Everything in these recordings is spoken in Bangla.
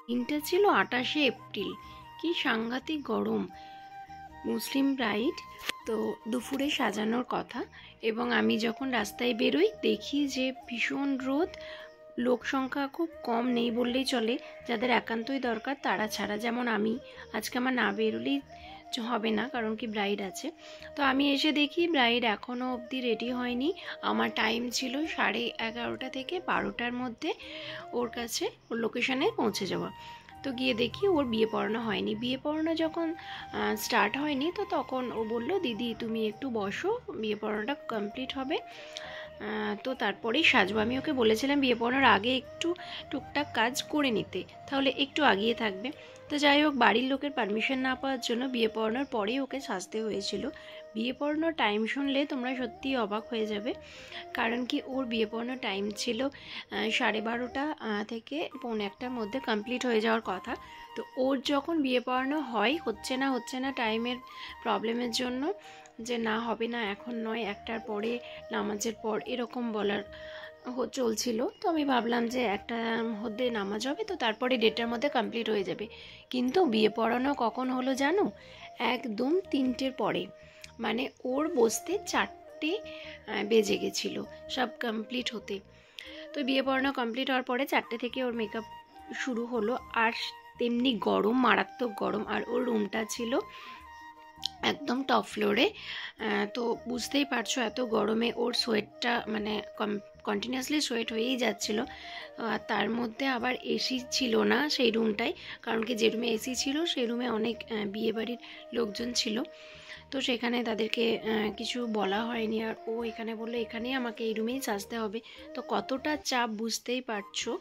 দিনটা ছিল 28শে এপ্রিল। কি সাংঘাতিক গরম। মুসলিম ব্রাইড তো দুপুরে সাজানোর কথা, এবং আমি যখন রাস্তায় বেরোই দেখি যে ভীষণ রোদ, লোক সংখ্যা খুব কম, নেই বললেই চলে। যাদের একান্তই দরকার তারা ছাড়া, যেমন আমি আজকে আমার না বেরোলেই হবে না, কারণ কি ব্রাইড আছে। তো আমি এসে দেখি ব্রাইড এখনও অবধি রেডি হয়নি। আমার টাইম ছিল 11:30 থেকে 12টার মধ্যে ওর কাছে, ওর লোকেশানে পৌঁছে যাওয়া। তো গিয়ে দেখি ওর বিয়ে পড়ানো হয়নি। বিয়ে পড়ানো যখন স্টার্ট হয়নি, তো তখন ও বলল, দিদি তুমি একটু বসো, বিয়ে পড়ানোটা কমপ্লিট হবে, তো তারপরেই সাজবো। আমি ওকে বলেছিলাম বিয়ে পড়ানোর আগে একটু টুকটাক কাজ করে নিতে, তাহলে একটু আগিয়ে থাকবে। তো যাই হোক, বাড়ির লোকের পারমিশন না পাওয়ার জন্য বিয়ে পড়ানোর পরেই ওকে সাজতে হয়েছিল। বিয়ে পড়ানোর টাইম শুনলে তোমরা সত্যিই অবাক হয়ে যাবে, কারণ কি ওর বিয়ে পড়ানোর টাইম ছিল 12:30 থেকে 1:45টার মধ্যে কমপ্লিট হয়ে যাওয়ার কথা। তো ওর যখন বিয়ে পড়ানো হচ্ছে না টাইমের প্রবলেমের জন্য, যে না হবে না, এখন নয়, 1টার পরে, নামাজের পর, এরকম বলার চলছিল। তো আমি ভাবলাম যে 1টার মধ্যে নামাজ হবে, তো তারপরে 1:30টার মধ্যে কমপ্লিট হয়ে যাবে। কিন্তু বিয়ে পড়ানো কখন হলো জানো? একদম 3টের পরে, মানে ওর বসতে 4টে বেজে গেছিলো সব কমপ্লিট হতে। তো বিয়ে পড়ানো কমপ্লিট হওয়ার পরে 4টে থেকে ওর মেকআপ শুরু হলো। আর তেমনি গরম, মারাত্মক গরম। আর ওর রুমটা ছিল একদম টপ ফ্লোরে। তো বুঝতেই পারছো এত গরমে ওর সোয়েটটা মানে কন্টিনিউয়াসলি সোয়েট হয়েই যাচ্ছিলো। আর তার মধ্যে আবার এসি ছিল না সেই রুমটায়, কারণ কি যে রুমে এসি ছিল সেই রুমে অনেক বিয়েবাড়ির লোকজন ছিল। তো সেখানে তাদেরকে কিছু বলা হয়নি, আর ও এখানে বললো এখানেই আমাকে এই রুমেই সাজতে হবে। তো কতটা চাপ বুঝতেই পারছো,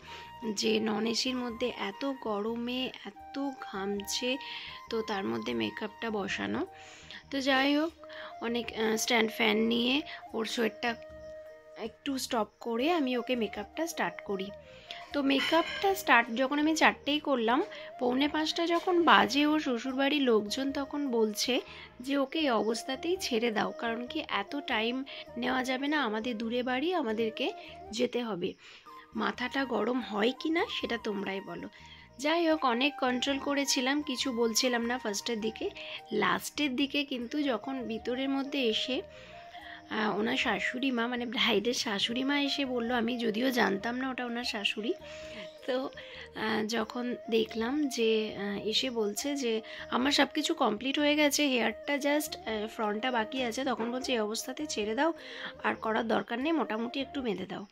যে নন এসির মধ্যে এত গরমে এত ঘামছে, তো তার মধ্যে মেকআপটা বসানো। তো যাই হোক, অনেক স্ট্যান্ড ফ্যান নিয়ে ওর সোয়েটটা একটু স্টপ করে আমি ওকে মেকআপটা স্টার্ট করি। তো মেকআপটা স্টার্ট যখন আমি 4টেই করলাম, 4:45 যখন বাজে, ওর শ্বশুরবাড়ির লোকজন তখন বলছে যে ওকে এই অবস্থাতেই ছেড়ে দাও, কারণ কি এত টাইম নেওয়া যাবে না, আমাদের দূরে বাড়ি, আমাদেরকে যেতে হবে। মাথাটা গরম হয় কি না সেটা তোমরাই বলো। যাই হোক, অনেক কন্ট্রোল করেছিলাম, কিছু বলছিলাম না ফার্স্টের দিকে। লাস্টের দিকে কিন্তু যখন ভিতরের মধ্যে এসে ওনার শাশুড়ি মা, মানে ব্রাইডের শাশুড়ি মা এসে বলল, আমি যদিও জানতাম না ওটা ওনার শাশুড়ি, তো যখন দেখলাম যে এসে বলছে যে আমার সব কিছু কমপ্লিট হয়ে গেছে, হেয়ারটা জাস্ট ফ্রন্টটা বাকি আছে, তখন বলছে এই অবস্থাতে ছেড়ে দাও, আর করার দরকার নেই, মোটামুটি একটু বেঁধে দাও।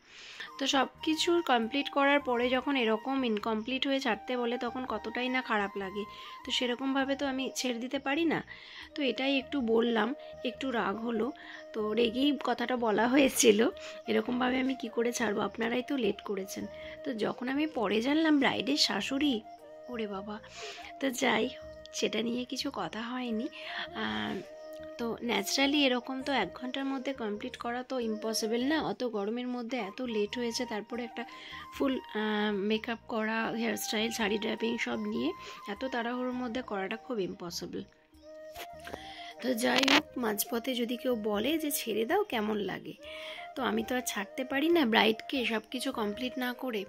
তো সব কিছু কমপ্লিট করার পরে যখন এরকম ইনকমপ্লিট হয়ে ছাড়তে বলে, তখন কতটাই না খারাপ লাগে। তো সেরকমভাবে তো আমি ছেড়ে দিতে পারি না। তো এটাই একটু বললাম, একটু রাগ হলো, তো রেগেই কথাটা বলা হয়েছিল। এরকমভাবে আমি কি করে ছাড়বো, আপনারাই তো লেট করেছেন। তো যখন আমি পরে জানলাম ব্রাইডের শাশুড়ি, ওরে বাবা। তো যাই, সেটা নিয়ে কিছু কথা হয়নি। তো ন্যাচারালি এরকম তো 1 ঘন্টার মধ্যে কমপ্লিট করা তো ইম্পসিবল না, অত গরমের মধ্যে এত লেট হয়েছে, তারপরে একটা ফুল মেকআপ করা, হেয়ারস্টাইল, শাড়ি ড্র্যাপিং সব নিয়ে এত তাড়াহুড়োর মধ্যে করাটা খুব ইম্পসিবল। তো যাই হোক, মাঝপথে যদি কেউ বলে যে ছেড়ে দাও, কেমন লাগে? তো আমি তো আর ছাড়তে পারি না ব্রাইডকে সব কিছু কমপ্লিট না করে।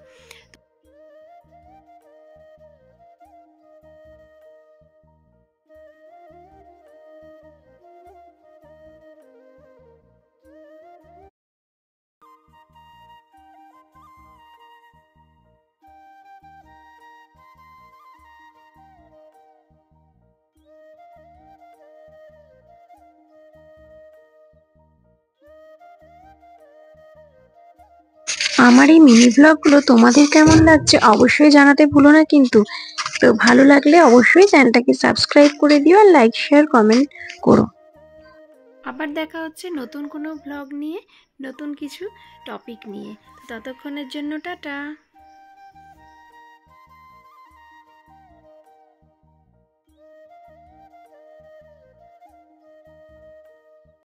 আমার এই মিনি ব্লগগুলো তোমাদের কেমন লাগছে অবশ্যই জানাতে ভুলো না কিন্তু। তো ভালো লাগলে অবশ্যই চ্যানেলটাকে সাবস্ক্রাইব করে দিও, আর লাইক, শেয়ার, কমেন্ট করো। আবার দেখা হচ্ছে নতুন কোনো ব্লগ নিয়ে, নতুন কিছু টপিক নিয়ে। ততক্ষণের জন্য টাটা।